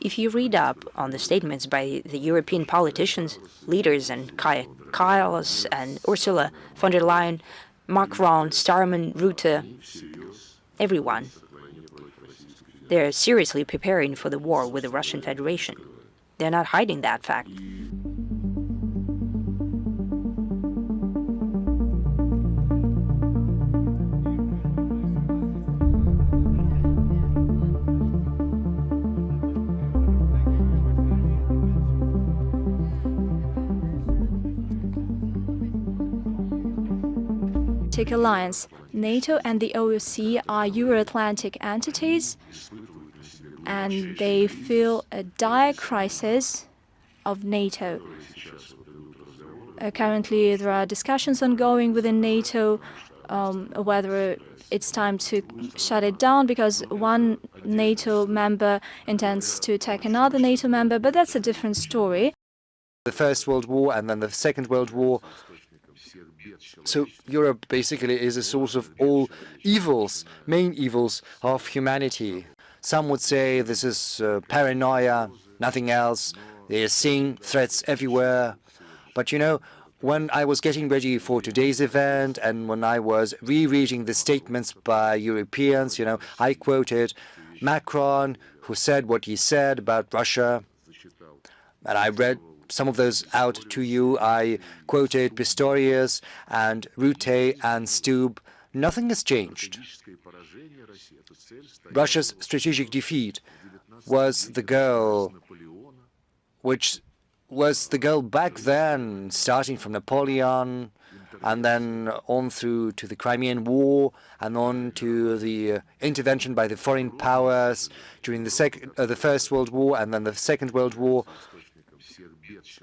If you read up on the statements by the European politicians, leaders, and Kallas and Ursula von der Leyen, Macron, Starmer, Rutte, everyone, they're seriously preparing for the war with the Russian Federation. They're not hiding that fact. Alliance, NATO and the OSCE are Euro-Atlantic entities, and they feel a dire crisis of NATO. Currently, there are discussions ongoing within NATO whether it's time to shut it down because one NATO member intends to attack another NATO member, but that's a different story. The First World War and then the Second World War. So Europe basically is a source of all evils, main evils of humanity. Some would say this is paranoia, nothing else. They are seeing threats everywhere. But you know, when I was getting ready for today's event and when I was rereading the statements by Europeans, you know, I quoted Macron, who said what he said about Russia. And I read some of those out to you. I quoted Pistorius and Rutte and Stubb. Nothing has changed. Russia's strategic defeat was the goal, which was the goal back then, starting from Napoleon and then on through to the Crimean War and on to the intervention by the foreign powers during the First World War and then the Second World War.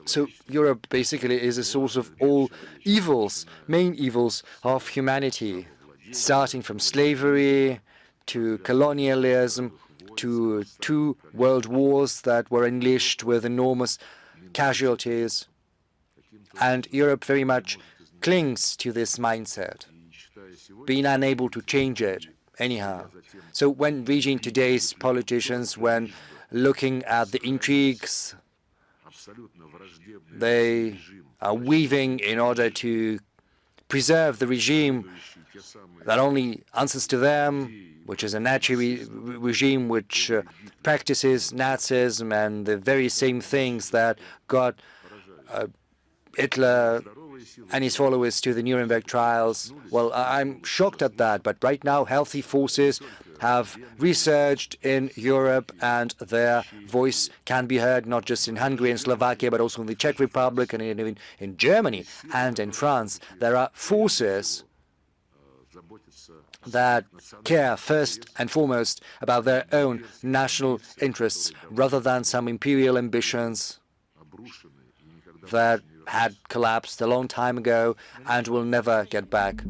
So Europe basically is a source of all evils, main evils of humanity, starting from slavery to colonialism to 2 world wars that were unleashed with enormous casualties. And Europe very much clings to this mindset, being unable to change it anyhow. So when reading today's politicians, when looking at the intrigues they are weaving in order to preserve the regime that only answers to them, which is a Nazi regime which practices Nazism and the very same things that got Hitler and his followers to the Nuremberg trials. Well, I'm shocked at that, but right now healthy forces have resurged in Europe and their voice can be heard not just in Hungary and Slovakia, but also in the Czech Republic and even in Germany and in France. There are forces that care first and foremost about their own national interests rather than some imperial ambitions that had collapsed a long time ago and will never get back.